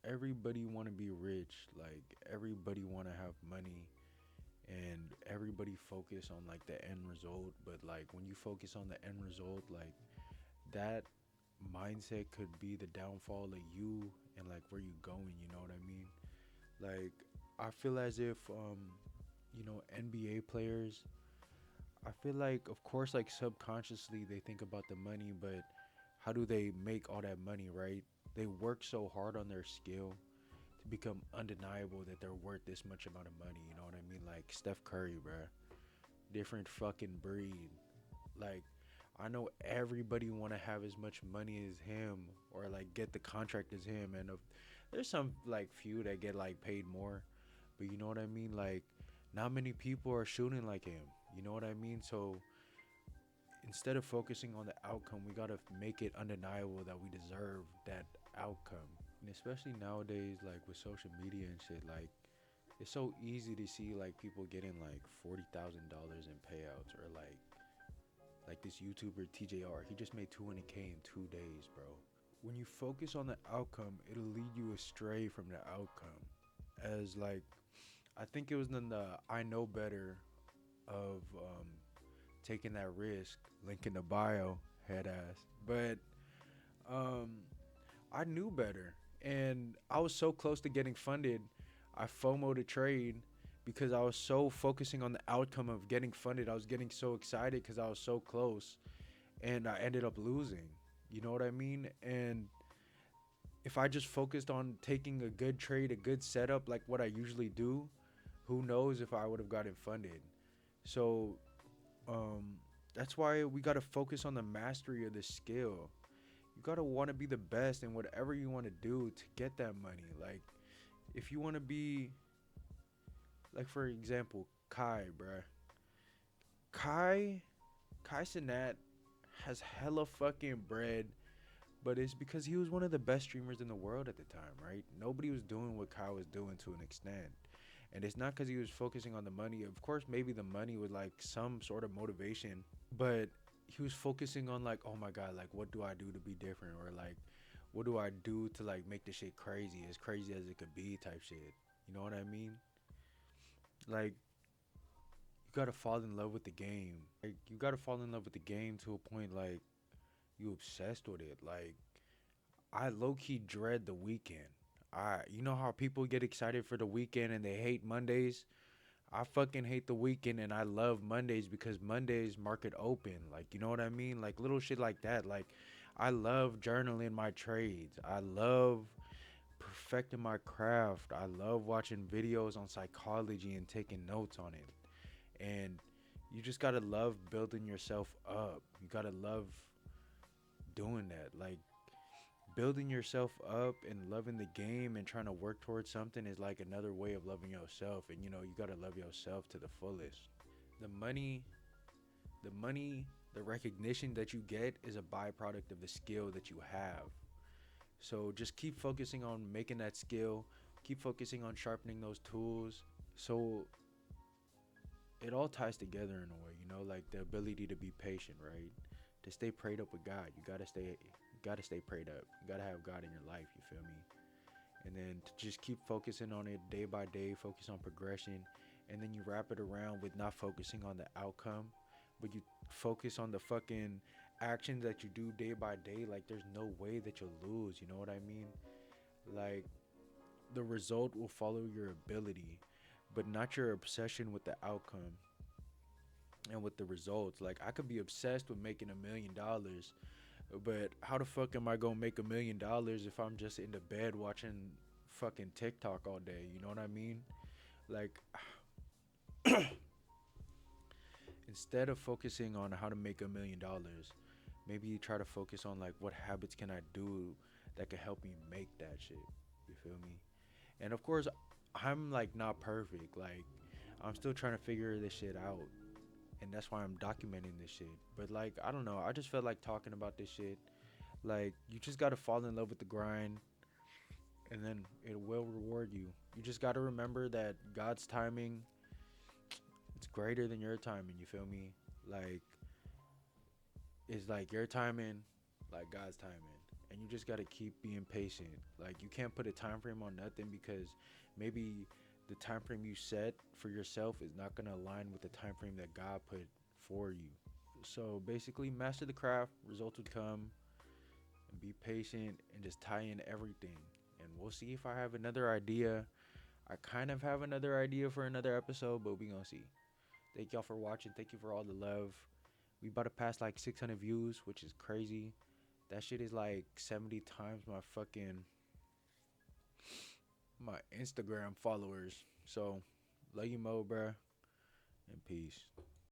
everybody want to be rich. Like everybody want to have money, and everybody focus on like the end result. But like when you focus on the end result, like that mindset could be the downfall of you and like where you going. You know what I mean? Like I feel as if NBA players. I feel like, of course, like subconsciously they think about the money, but how do they make all that money, right? They work so hard on their skill to become undeniable that they're worth this much amount of money. You know what I mean? Like Steph Curry, bruh. Different fucking breed. Like, I know everybody want to have as much money as him or like get the contract as him. And there's some like few that get like paid more, but you know what I mean? Like, not many people are shooting like him. You know what I mean? So instead of focusing on the outcome, we gotta make it undeniable that we deserve that outcome. And especially nowadays, like with social media and shit, like it's so easy to see like people getting like $40,000 in payouts, or like this YouTuber TJR. He just made 200K in 2 days, bro. When you focus on the outcome, it'll lead you astray from the outcome. As like, I think it was in the I Know Better of taking that risk, link in the bio, head ass. But um, I knew better, and I was so close to getting funded. I FOMO to trade because I was so focusing on the outcome of getting funded. I was getting so excited because I was so close, and I ended up losing. You know what I mean? And if I just focused on taking a good trade, a good setup, like what I usually do, who knows if I would have gotten funded. So um, that's why we got to focus on the mastery of the skill. You got to want to be the best in whatever you want to do to get that money. Like, if you want to be, like, for example, Kai, bruh. Kai, Kai Sinat has hella fucking bread, but it's because he was one of the best streamers in the world at the time, right? Nobody was doing what Kai was doing to an extent. And it's not because he was focusing on the money. Of course, maybe the money was like some sort of motivation, but he was focusing on like, oh my god, like what do I do to be different, or like what do I do to like make this shit crazy as it could be, type shit. You know what I mean? Like you gotta fall in love with the game. Like you gotta fall in love with the game to a point like you obsessed with it. Like I low key dread the weekend. You know how people get excited for the weekend and they hate Mondays? I fucking hate the weekend and I love Mondays because Mondays market open. Like, you know what I mean? Like little shit like that. Like I love journaling my trades. I love perfecting my craft. I love watching videos on psychology and taking notes on it. And you just got to love building yourself up. You got to love doing that. Like building yourself up and loving the game and trying to work towards something is like another way of loving yourself. And you got to love yourself to the fullest. The money, the money, the recognition that you get is a byproduct of the skill that you have. So just keep focusing on making that skill, keep focusing on sharpening those tools. So it all ties together in a way, like the ability to be patient, right? To stay prayed up with God. You gotta stay prayed up. You gotta have God in your life, you feel me? And then to just keep focusing on it day by day, focus on progression, and then you wrap it around with not focusing on the outcome, but you focus on the fucking actions that you do day by day. Like there's no way that you'll lose, you know what I mean? Like the result will follow your ability, but not your obsession with the outcome and with the results. Like I could be obsessed with making $1 million, but how the fuck am I gonna make $1 million if I'm just in the bed watching fucking TikTok all day? You know what I mean? Like instead of focusing on how to make $1 million, maybe you try to focus on like what habits can I do that can help me make that shit. You feel me? And of course, I'm like not perfect. Like I'm still trying to figure this shit out. And that's why I'm documenting this shit. But like, I don't know. I just felt like talking about this shit. Like, you just gotta fall in love with the grind, and then it will reward you. You just gotta remember that God's timing, it's greater than your timing. You feel me? Like, it's like your timing, like God's timing, and you just gotta keep being patient. Like you can't put a time frame on nothing because maybe the time frame you set for yourself is not gonna align with the time frame that God put for you. So basically, master the craft, results would come, and be patient and just tie in everything. And we'll see if I have another idea. I kind of have another idea for another episode, but we gonna see. Thank y'all for watching. Thank you for all the love. We about to pass like 600 views, which is crazy. That shit is like 70 times my Instagram followers. So, love you, Mo, bruh, and peace.